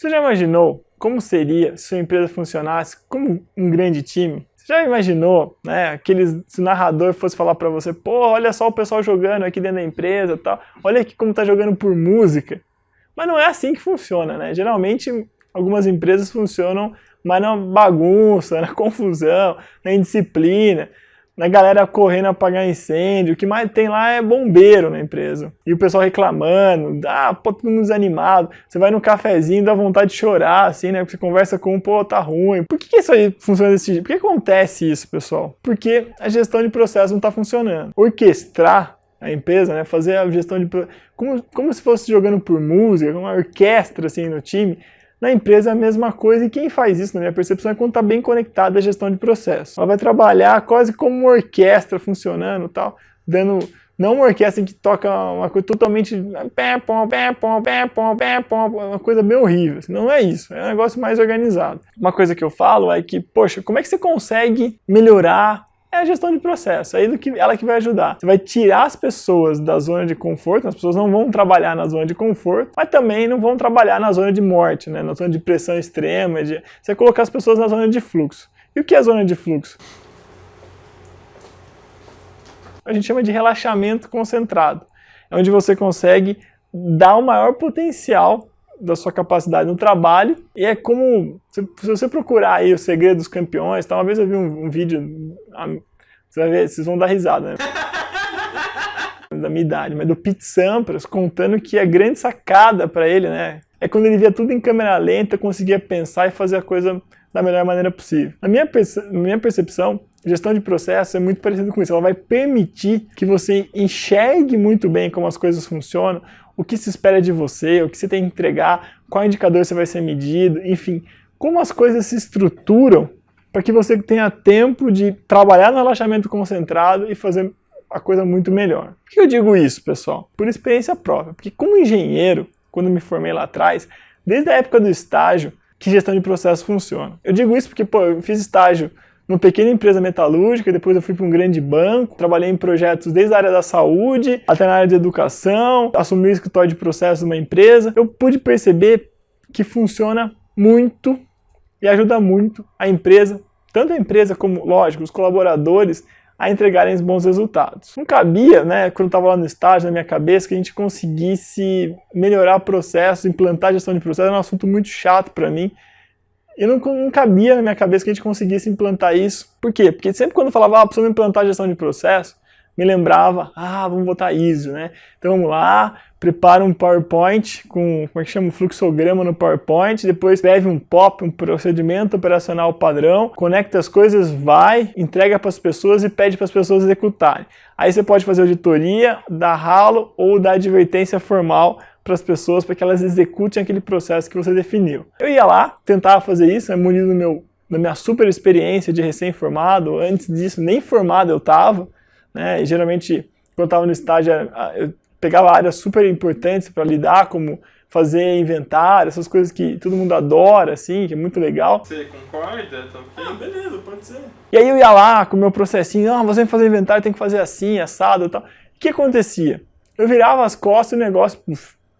Você já imaginou como seria se sua empresa funcionasse como um grande time? Você já imaginou, né, se o narrador fosse falar para você, pô, olha só o pessoal jogando aqui dentro da empresa, tal, olha aqui como tá jogando por música. Mas não é assim que funciona, né? Geralmente algumas empresas funcionam mais na bagunça, na confusão, na indisciplina, na galera correndo a apagar incêndio. O que mais tem lá é bombeiro na empresa. E o pessoal reclamando, pô, todo mundo desanimado. Você vai no cafezinho, dá vontade de chorar, assim, né? Porque você conversa com um, pô, tá ruim. Por que isso aí funciona desse jeito? Por que acontece isso, pessoal? Porque a gestão de processo não tá funcionando. Orquestrar a empresa, né? Fazer a gestão de... Como se fosse jogando por música, uma orquestra, assim, no time. Na empresa é a mesma coisa, e quem faz isso, na minha percepção, é quando está bem conectado à gestão de processo. Ela vai trabalhar quase como uma orquestra funcionando, tal, não uma orquestra que toca uma coisa totalmente uma coisa bem horrível. Não é isso, é um negócio mais organizado. Uma coisa que eu falo é que, poxa, como é que você consegue melhorar? É a gestão de processo, aí ela que vai ajudar. Você vai tirar as pessoas da zona de conforto, as pessoas não vão trabalhar na zona de conforto, mas também não vão trabalhar na zona de morte, né? Na zona de pressão extrema, você vai colocar as pessoas na zona de fluxo. E o que é a zona de fluxo? A gente chama de relaxamento concentrado. É onde você consegue dar o maior potencial da sua capacidade no trabalho, e é como, se você procurar aí o segredo dos campeões, uma vez eu vi um vídeo, você vai ver, vocês vão dar risada, né? Da minha idade, mas do Pete Sampras contando que a grande sacada para ele, né, é quando ele via tudo em câmera lenta, conseguia pensar e fazer a coisa da melhor maneira possível. Na minha percepção, gestão de processo é muito parecido com isso. Ela vai permitir que você enxergue muito bem como as coisas funcionam, o que se espera de você, o que você tem que entregar, qual indicador você vai ser medido, enfim, como as coisas se estruturam para que você tenha tempo de trabalhar no relaxamento concentrado e fazer a coisa muito melhor. Por que eu digo isso, pessoal? Por experiência própria. Porque como engenheiro, quando me formei lá atrás, desde a época do estágio, que gestão de processo funciona. Eu digo isso porque, pô, eu fiz estágio numa pequena empresa metalúrgica, depois eu fui para um grande banco, trabalhei em projetos desde a área da saúde até na área de educação, assumi o escritório de processo de uma empresa. Eu pude perceber que funciona muito e ajuda muito a empresa, tanto a empresa como, lógico, os colaboradores, a entregarem os bons resultados. Não cabia, né, quando eu estava lá no estágio, na minha cabeça, que a gente conseguisse melhorar o processo, implantar a gestão de processo, era um assunto muito chato para mim. E não cabia na minha cabeça que a gente conseguisse implantar isso. Por quê? Porque sempre quando eu falava, precisamos implantar a gestão de processo, me lembrava, vamos botar ISO, né? Então vamos lá, prepara um PowerPoint com, como é que chama, um fluxograma no PowerPoint, depois escreve um POP, um procedimento operacional padrão, conecta as coisas, vai, entrega para as pessoas e pede para as pessoas executarem. Aí você pode fazer auditoria, dar ralo ou dar advertência formal para as pessoas, para que elas executem aquele processo que você definiu. Eu ia lá, tentava fazer isso, munido da minha super experiência de recém-formado, antes disso nem formado eu estava, né? E geralmente quando eu estava no estágio eu pegava áreas super importantes para lidar, como fazer inventário, essas coisas que todo mundo adora, assim, que é muito legal. Você concorda? Então, beleza, pode ser. E aí eu ia lá com o meu processinho, você vai fazer inventário, tem que fazer assim, assado e tal. O que acontecia? Eu virava as costas e o negócio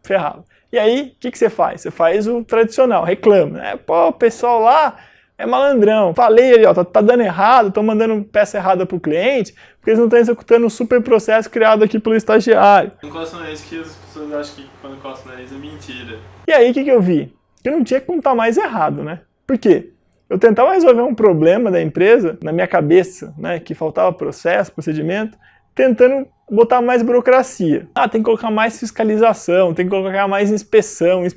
ferrava. E aí, o que você faz? Você faz o tradicional, reclama, né? Pô, o pessoal lá é malandrão. Falei ali, ó, tá dando errado, tô mandando peça errada pro cliente, porque eles não estão executando um super processo criado aqui pelo estagiário. Não encosta no nariz, que as pessoas acham que quando encosta no nariz é mentira. E aí, o que eu vi? Que eu não tinha como estar mais errado, né? Por quê? Eu tentava resolver um problema da empresa, na minha cabeça, né, que faltava processo, procedimento, tentando botar mais burocracia. Tem que colocar mais fiscalização, tem que colocar mais inspeção. Você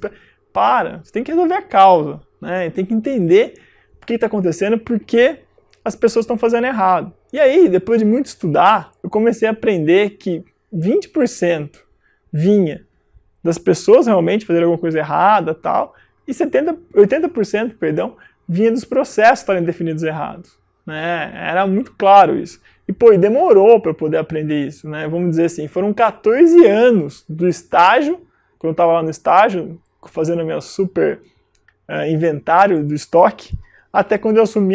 tem que resolver a causa, né? Tem que entender o que está acontecendo, porque as pessoas estão fazendo errado. E aí, depois de muito estudar, eu comecei a aprender que 20% vinha das pessoas realmente fazerem alguma coisa errada, tal, e 80%, vinha dos processos estarem definidos errados, né? Era muito claro isso. E demorou para eu poder aprender isso, né? Vamos dizer assim, foram 14 anos do estágio, quando eu estava lá no estágio, fazendo meu super inventário do estoque, até quando eu assumi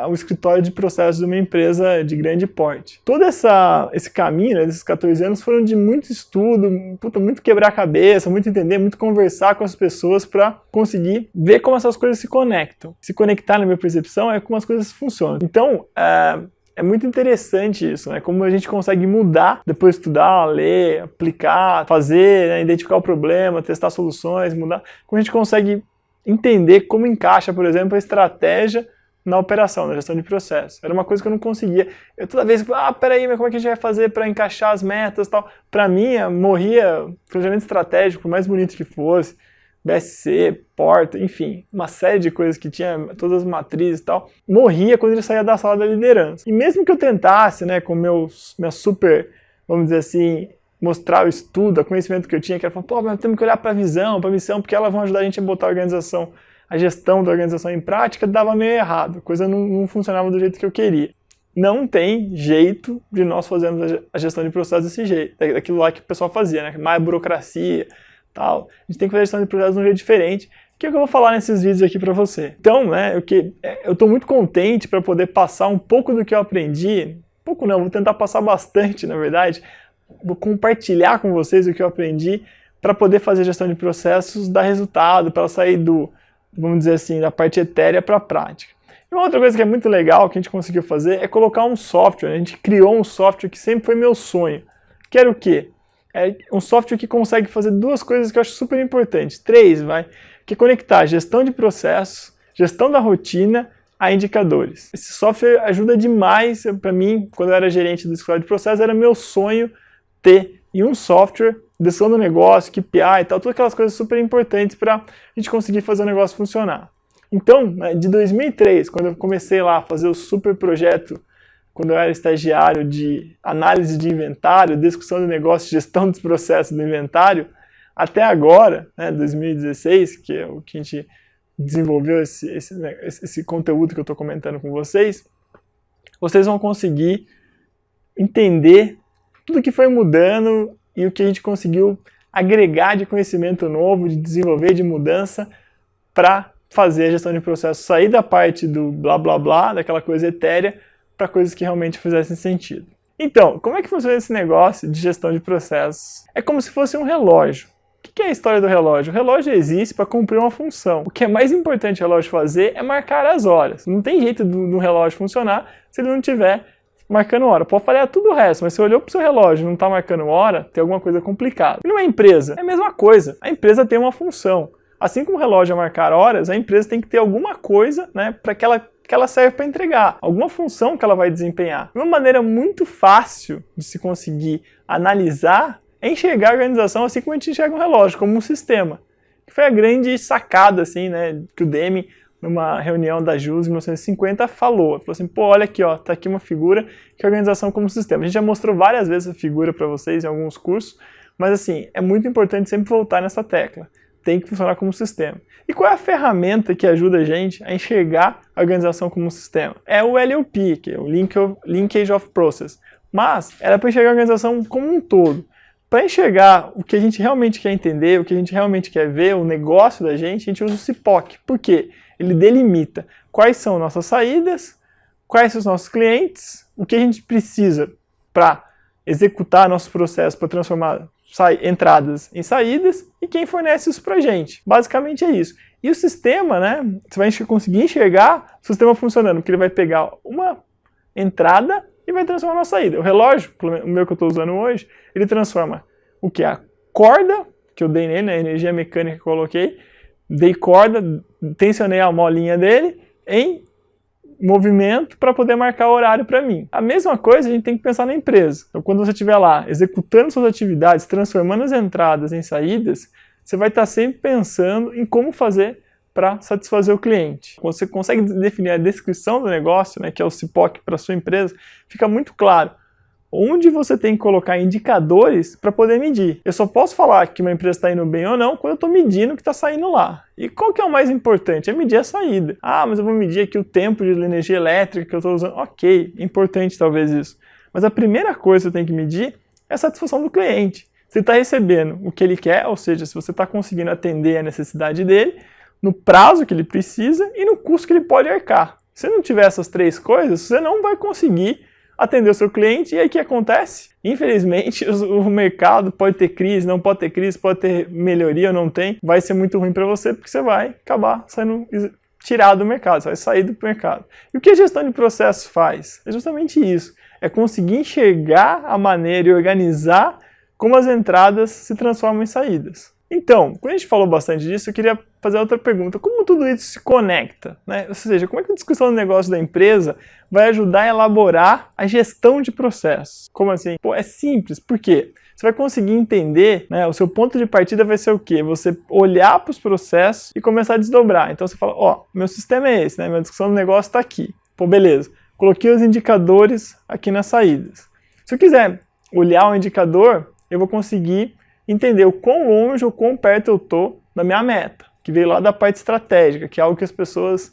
o escritório de processos de uma empresa de grande porte. Todo esse caminho, né, desses 14 anos, foram de muito estudo, muito quebrar a cabeça, muito entender, muito conversar com as pessoas para conseguir ver como essas coisas se conectam. Se conectar, na minha percepção, é como as coisas funcionam. Então, é muito interessante isso, né? Como a gente consegue mudar, depois de estudar, ler, aplicar, fazer, né, identificar o problema, testar soluções, mudar. Como a gente consegue entender como encaixa, por exemplo, a estratégia na operação, na gestão de processo. Era uma coisa que eu não conseguia. Eu toda vez, peraí, mas como é que a gente vai fazer para encaixar as metas e tal? Para mim, morria planejamento estratégico, por mais bonito que fosse, BSC, Porta, enfim, uma série de coisas que tinha, todas as matrizes e tal, morria quando ele saía da sala da liderança. E mesmo que eu tentasse, né, com minha super, vamos dizer assim, mostrar o estudo, o conhecimento que eu tinha, que era falar, mas temos que olhar para a visão, para a missão, porque elas vão ajudar a gente a botar a gestão da organização em prática, dava meio errado, a coisa não funcionava do jeito que eu queria. Não tem jeito de nós fazermos a gestão de processos desse jeito, daquilo lá que o pessoal fazia, né, mais burocracia, tal. A gente tem que fazer a gestão de processos de um jeito diferente, que é o que eu vou falar nesses vídeos aqui para você. Então, né, eu estou muito contente para poder passar um pouco do que eu aprendi, pouco não, vou tentar passar bastante, na verdade, vou compartilhar com vocês o que eu aprendi para poder fazer gestão de processos, dar resultado, para sair vamos dizer assim, da parte etérea para a prática. E uma outra coisa que é muito legal que a gente conseguiu fazer é colocar um software. A gente criou um software que sempre foi meu sonho. Que era o quê? É um software que consegue fazer duas coisas que eu acho super importantes. 3, que é conectar gestão de processos, gestão da rotina a indicadores. Esse software ajuda demais para mim, quando eu era gerente do escritório de processos, era meu sonho ter um software, gestão do negócio, KPI e tal, todas aquelas coisas super importantes para a gente conseguir fazer o negócio funcionar. Então, de 2003, quando eu comecei lá a fazer o super projeto, quando eu era estagiário de análise de inventário, discussão do negócio, gestão dos processos do inventário, até agora, né, 2016, que é o que a gente desenvolveu esse conteúdo que eu estou comentando com vocês vão conseguir entender tudo que foi mudando e o que a gente conseguiu agregar de conhecimento novo, de desenvolver, de mudança, para fazer a gestão de processo sair da parte do blá blá blá, daquela coisa etérea, para coisas que realmente fizessem sentido. Então, como é que funciona esse negócio de gestão de processos? É como se fosse um relógio. O que é a história do relógio? O relógio existe para cumprir uma função. O que é mais importante o relógio fazer é marcar as horas. Não tem jeito do relógio funcionar se ele não estiver marcando hora. Pode falhar tudo o resto, mas se você olhou para o seu relógio e não está marcando hora, tem alguma coisa complicada. E não é empresa, é a mesma coisa. A empresa tem uma função. Assim como o relógio é marcar horas, a empresa tem que ter alguma coisa, né, para que ela serve para entregar, alguma função que ela vai desempenhar. Uma maneira muito fácil de se conseguir analisar é enxergar a organização assim como a gente enxerga um relógio, como um sistema. Que foi a grande sacada, assim, né, que o Deming, numa reunião da JUS em 1950, falou assim, olha aqui, tá aqui uma figura que é a organização como sistema. A gente já mostrou várias vezes essa figura para vocês em alguns cursos, mas assim, é muito importante sempre voltar nessa tecla. Tem que funcionar como sistema. E qual é a ferramenta que ajuda a gente a enxergar a organização como um sistema? É o LOP, que é o Linkage of Process. Mas era para enxergar a organização como um todo. Para enxergar o que a gente realmente quer entender, o que a gente realmente quer ver, o negócio da gente, a gente usa o CIPOC. Por quê? Ele delimita quais são nossas saídas, quais são os nossos clientes, o que a gente precisa para executar nossos processos, para transformar entradas em saídas e quem fornece isso pra gente. Basicamente é isso. E o sistema, né, você vai conseguir enxergar o sistema funcionando, porque ele vai pegar uma entrada e vai transformar uma saída. O relógio, o meu que eu estou usando hoje, ele transforma o que? A corda que eu dei nele, né, a energia mecânica que eu coloquei, dei corda, tensionei a molinha dele em movimento para poder marcar o horário para mim. A mesma coisa a gente tem que pensar na empresa. Então, quando você estiver lá executando suas atividades, transformando as entradas em saídas, você vai estar sempre pensando em como fazer para satisfazer o cliente. Quando você consegue definir a descrição do negócio, né, que é o CIPOC para a sua empresa, fica muito claro onde você tem que colocar indicadores para poder medir. Eu só posso falar que uma empresa está indo bem ou não quando eu estou medindo o que está saindo lá. E qual que é o mais importante? É medir a saída. Mas eu vou medir aqui o tempo de energia elétrica que eu estou usando. Ok, é importante talvez isso. Mas a primeira coisa que você tem que medir é a satisfação do cliente. Você está recebendo o que ele quer, ou seja, se você está conseguindo atender a necessidade dele, no prazo que ele precisa e no custo que ele pode arcar. Se não tiver essas três coisas, você não vai conseguir atender o seu cliente. E aí o que acontece? Infelizmente, o mercado pode ter crise, não pode ter crise, pode ter melhoria ou não tem. Vai ser muito ruim para você porque você vai acabar saindo tirado do mercado, você vai sair do mercado. E o que a gestão de processo faz? É justamente isso. É conseguir enxergar a maneira e organizar como as entradas se transformam em saídas. Então, quando a gente falou bastante disso, eu queria fazer outra pergunta. Como tudo isso se conecta? Né? Ou seja, como é que a discussão do negócio da empresa vai ajudar a elaborar a gestão de processos? Como assim? Pô, é simples. Por quê? Você vai conseguir entender, né, o seu ponto de partida vai ser o quê? Você olhar para os processos e começar a desdobrar. Então você fala, ó, meu sistema é esse, né? Minha discussão do negócio está aqui. Pô, beleza. Coloquei os indicadores aqui nas saídas. Se eu quiser olhar o indicador, eu vou conseguir entender o quão longe ou quão perto eu estou da minha meta, que veio lá da parte estratégica, que é algo que as pessoas...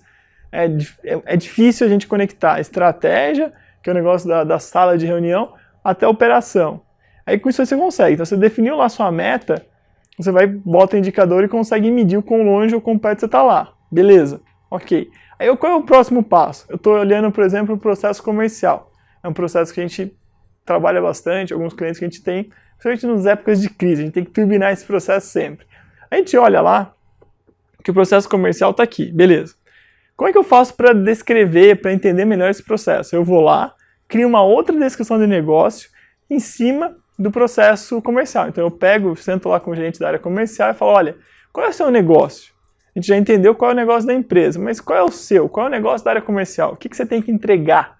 É difícil a gente conectar a estratégia, que é o negócio da sala de reunião, até a operação. Aí com isso você consegue. Então você definiu lá a sua meta, você vai, bota o indicador e consegue medir o quão longe ou quão perto você está lá. Beleza, ok. Aí qual é o próximo passo? Eu estou olhando, por exemplo, o processo comercial. É um processo que a gente trabalha bastante, alguns clientes que a gente tem, principalmente nas épocas de crise, a gente tem que turbinar esse processo sempre. A gente olha lá que o processo comercial está aqui, beleza. Como é que eu faço para descrever, para entender melhor esse processo? Eu vou lá, crio uma outra descrição de negócio em cima do processo comercial. Então eu pego, sento lá com o gerente da área comercial e falo, olha, qual é o seu negócio? A gente já entendeu qual é o negócio da empresa, mas qual é o seu? Qual é o negócio da área comercial? O que você tem que entregar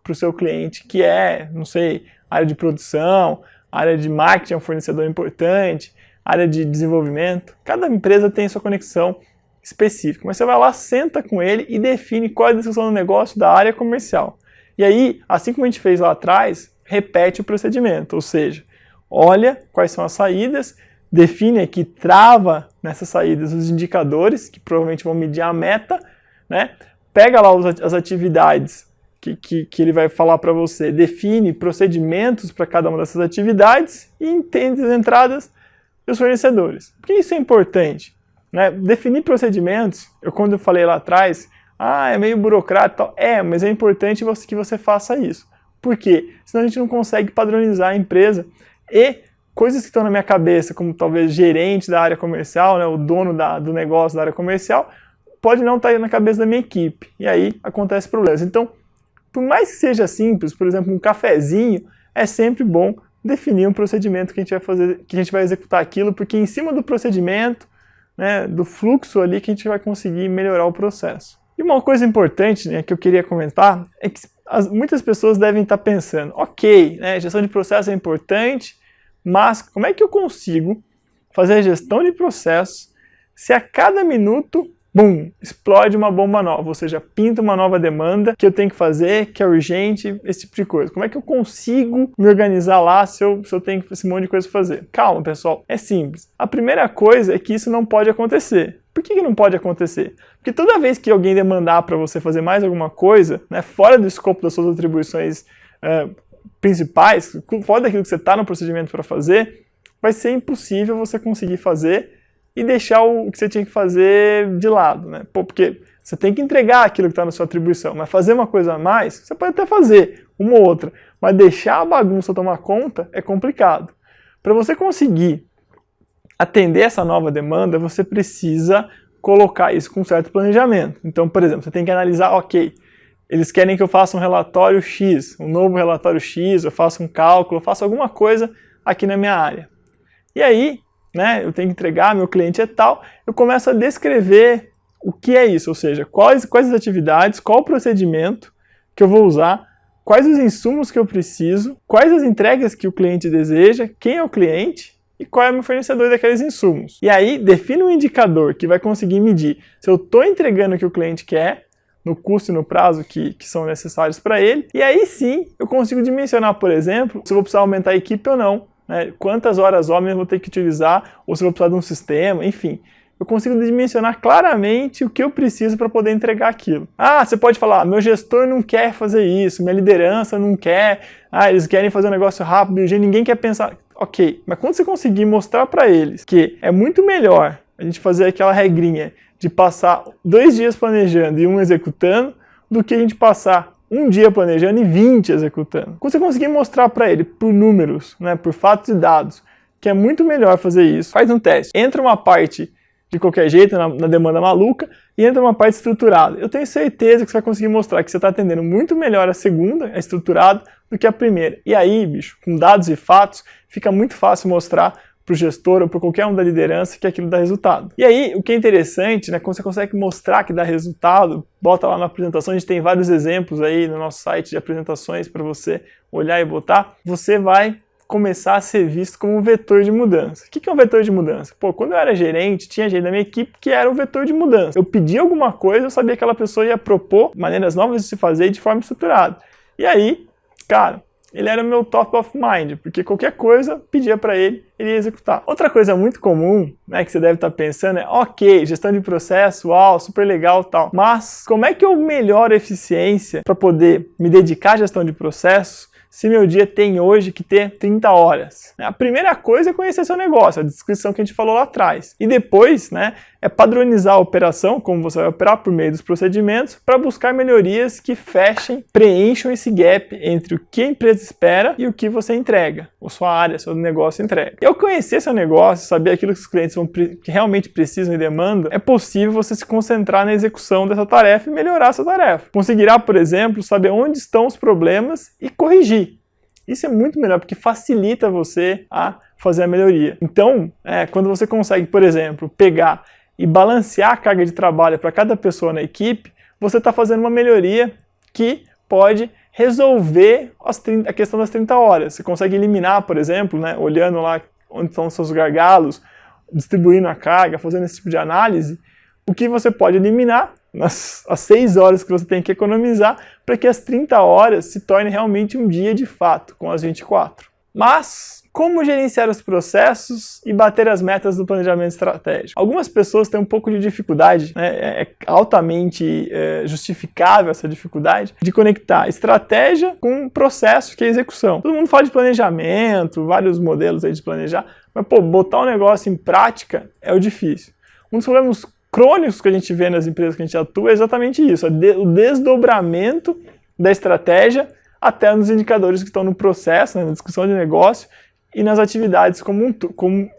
para o seu cliente, que é, não sei, área de produção, área de marketing é um fornecedor importante, área de desenvolvimento. Cada empresa tem sua conexão específica, mas você vai lá, senta com ele e define qual é a descrição do negócio da área comercial. E aí, assim como a gente fez lá atrás, repete o procedimento, ou seja, olha quais são as saídas, define aqui, trava nessas saídas os indicadores, que provavelmente vão medir a meta, né? Pega lá as atividades que ele vai falar para você, define procedimentos para cada uma dessas atividades e entende as entradas dos fornecedores. Por que isso é importante? Né? Definir procedimentos, quando eu falei lá atrás, é meio burocrático, mas é importante que você faça isso. Por quê? Senão a gente não consegue padronizar a empresa e coisas que estão na minha cabeça, como talvez gerente da área comercial, né, o dono do negócio da área comercial, pode não estar na cabeça da minha equipe. E aí acontece problemas. Então, por mais que seja simples, por exemplo, um cafezinho, é sempre bom definir um procedimento que a gente vai fazer, que a gente vai executar aquilo, porque em cima do procedimento, né, do fluxo ali, que a gente vai conseguir melhorar o processo. E uma coisa importante, né, que eu queria comentar é que muitas pessoas devem estar pensando, ok, né, gestão de processo é importante, mas como é que eu consigo fazer a gestão de processo se a cada minuto, explode uma bomba nova, ou seja, pinta uma nova demanda que eu tenho que fazer, que é urgente, esse tipo de coisa. Como é que eu consigo me organizar lá se eu tenho esse monte de coisa para fazer? Calma, pessoal, é simples. A primeira coisa é que isso não pode acontecer. Por que não pode acontecer? Porque toda vez que alguém demandar para você fazer mais alguma coisa, né, fora do escopo das suas atribuições principais, fora daquilo que você está no procedimento para fazer, vai ser impossível você conseguir fazer e deixar o que você tinha que fazer de lado, né? Porque você tem que entregar aquilo que está na sua atribuição, mas fazer uma coisa a mais, você pode até fazer uma ou outra, mas deixar a bagunça tomar conta é complicado. Para você conseguir atender essa nova demanda, você precisa colocar isso com um certo planejamento. Então, por exemplo, você tem que analisar, ok, eles querem que eu faça um relatório X, um novo relatório X, eu faço um cálculo, eu faço alguma coisa aqui na minha área. E aí, né, eu tenho que entregar, meu cliente é tal, eu começo a descrever o que é isso, ou seja, quais as atividades, qual o procedimento que eu vou usar, quais os insumos que eu preciso, quais as entregas que o cliente deseja, quem é o cliente e qual é o meu fornecedor daqueles insumos. E aí, define um indicador que vai conseguir medir se eu estou entregando o que o cliente quer, no custo e no prazo que são necessários para ele, e aí sim eu consigo dimensionar, por exemplo, se eu vou precisar aumentar a equipe ou não, né? Quantas horas homens eu vou ter que utilizar, ou se eu vou precisar de um sistema, enfim. Eu consigo dimensionar claramente o que eu preciso para poder entregar aquilo. Você pode falar, meu gestor não quer fazer isso, minha liderança não quer, eles querem fazer um negócio rápido, ninguém quer pensar. Ok, mas quando você conseguir mostrar para eles que é muito melhor a gente fazer aquela regrinha de passar 2 dias planejando e 1 executando, do que a gente passar 1 dia planejando e 20 executando. Quando você conseguir mostrar para ele por números, né, por fatos e dados, que é muito melhor fazer isso, faz um teste. Entra uma parte de qualquer jeito, na demanda maluca, e entra uma parte estruturada. Eu tenho certeza que você vai conseguir mostrar que você está atendendo muito melhor a segunda, a estruturada, do que a primeira. E aí, bicho, com dados e fatos, fica muito fácil mostrar para o gestor ou para qualquer um da liderança que aquilo dá resultado. E aí, o que é interessante, né, quando você consegue mostrar que dá resultado, bota lá na apresentação, a gente tem vários exemplos aí no nosso site de apresentações para você olhar e botar, você vai começar a ser visto como um vetor de mudança. O que é um vetor de mudança? Pô, quando eu era gerente, tinha gente da minha equipe que era um vetor de mudança. Eu pedia alguma coisa, eu sabia que aquela pessoa ia propor maneiras novas de se fazer de forma estruturada. E aí, cara, ele era o meu top of mind, porque qualquer coisa pedia para ele, ele ia executar. Outra coisa muito comum, né, que você deve estar pensando é, ok, gestão de processo, uau, super legal e tal, mas como é que eu melhoro a eficiência para poder me dedicar à gestão de processo se meu dia tem hoje que ter 30 horas? A primeira coisa é conhecer seu negócio, a descrição que a gente falou lá atrás. E depois, né, é padronizar a operação, como você vai operar por meio dos procedimentos, para buscar melhorias que fechem, preencham esse gap entre o que a empresa espera e o que você entrega, ou sua área, seu negócio entrega. E ao conhecer seu negócio, saber aquilo que os clientes que realmente precisam e demandam, é possível você se concentrar na execução dessa tarefa e melhorar essa tarefa. Conseguirá, por exemplo, saber onde estão os problemas e corrigir. Isso é muito melhor, porque facilita você a fazer a melhoria. Então, quando você consegue, por exemplo, pegar e balancear a carga de trabalho para cada pessoa na equipe, você está fazendo uma melhoria que pode resolver a questão das 30 horas. Você consegue eliminar, por exemplo, né, olhando lá onde estão os seus gargalos, distribuindo a carga, fazendo esse tipo de análise, o que você pode eliminar as 6 horas que você tem que economizar para que as 30 horas se tornem realmente um dia de fato, com as 24. Mas, como gerenciar os processos e bater as metas do planejamento estratégico? Algumas pessoas têm um pouco de dificuldade, né? É altamente justificável essa dificuldade, de conectar estratégia com processo, que é execução. Todo mundo fala de planejamento, vários modelos aí de planejar, mas pô, botar o negócio em prática é o difícil. Um dos problemas crônicos que a gente vê nas empresas que a gente atua é exatamente isso, o desdobramento da estratégia até nos indicadores que estão no processo, né, na discussão de negócio e nas atividades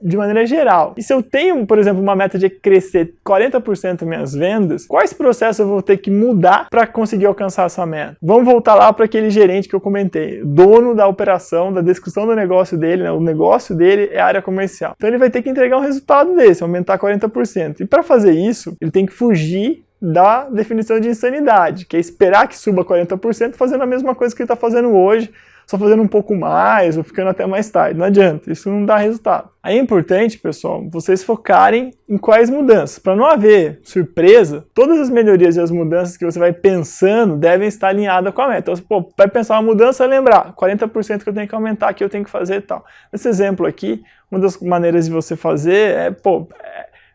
de maneira geral. E se eu tenho, por exemplo, uma meta de crescer 40% minhas vendas, quais processos eu vou ter que mudar para conseguir alcançar essa meta? Vamos voltar lá para aquele gerente que eu comentei, dono da operação, da descrição do negócio dele, né? O negócio dele é a área comercial. Então ele vai ter que entregar um resultado desse, aumentar 40%. E para fazer isso, ele tem que fugir da definição de insanidade, que é esperar que suba 40% fazendo a mesma coisa que ele está fazendo hoje, só fazendo um pouco mais ou ficando até mais tarde. Não adianta, isso não dá resultado. Aí é importante, pessoal, vocês focarem em quais mudanças. Para não haver surpresa, todas as melhorias e as mudanças que você vai pensando devem estar alinhadas com a meta. Então, você vai pensar uma mudança e lembrar 40% que eu tenho que aumentar, que eu tenho que fazer e tal. Nesse exemplo aqui, uma das maneiras de você fazer é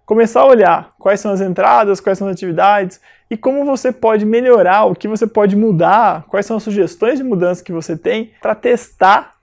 começar a olhar quais são as entradas, quais são as atividades e como você pode melhorar, o que você pode mudar, quais são as sugestões de mudança que você tem para testar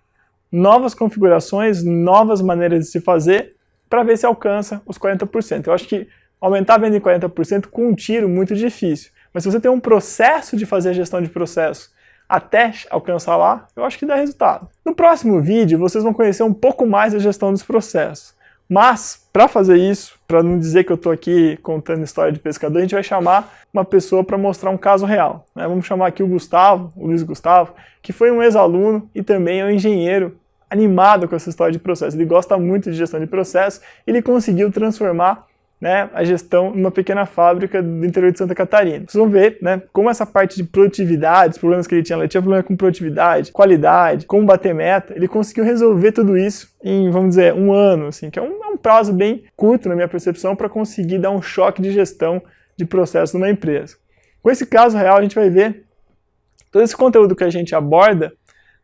novas configurações, novas maneiras de se fazer para ver se alcança os 40%. Eu acho que aumentar a venda em 40% com um tiro muito difícil, mas se você tem um processo de fazer a gestão de processo até alcançar lá, eu acho que dá resultado. No próximo vídeo, vocês vão conhecer um pouco mais da gestão dos processos. Mas, para fazer isso, para não dizer que eu estou aqui contando história de pescador, a gente vai chamar uma pessoa para mostrar um caso real, né? Vamos chamar aqui o Luiz Gustavo, que foi um ex-aluno e também é um engenheiro animado com essa história de processo. Ele gosta muito de gestão de processo e ele conseguiu transformar, né, a gestão numa pequena fábrica do interior de Santa Catarina. Vocês vão ver, né, como essa parte de produtividade, os problemas que ele tinha problema com produtividade, qualidade, como bater meta, ele conseguiu resolver tudo isso em, vamos dizer, 1 ano, assim, que é um prazo bem curto na minha percepção para conseguir dar um choque de gestão de processo numa empresa. Com esse caso real, a gente vai ver todo esse conteúdo que a gente aborda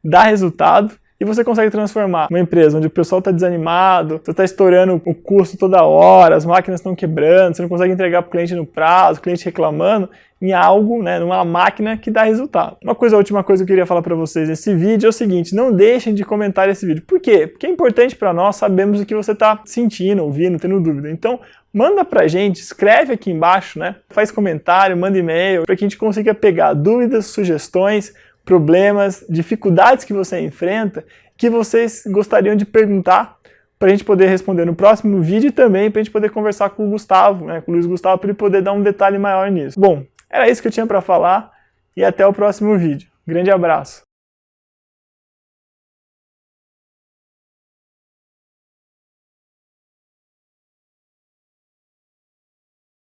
dá resultado. E você consegue transformar uma empresa onde o pessoal está desanimado, você está estourando o custo toda hora, as máquinas estão quebrando, você não consegue entregar para o cliente no prazo, o cliente reclamando, em algo, né, numa máquina que dá resultado. A última coisa que eu queria falar para vocês nesse vídeo é o seguinte, não deixem de comentar esse vídeo. Por quê? Porque é importante para nós, sabemos o que você está sentindo, ouvindo, tendo dúvida. Então, manda pra gente, escreve aqui embaixo, né? Faz comentário, manda e-mail, para que a gente consiga pegar dúvidas, sugestões, problemas, dificuldades que você enfrenta, que vocês gostariam de perguntar, para a gente poder responder no próximo vídeo e também para a gente poder conversar com o Gustavo, né, com o Luiz Gustavo, para ele poder dar um detalhe maior nisso. Bom, era isso que eu tinha para falar e até o próximo vídeo. Grande abraço!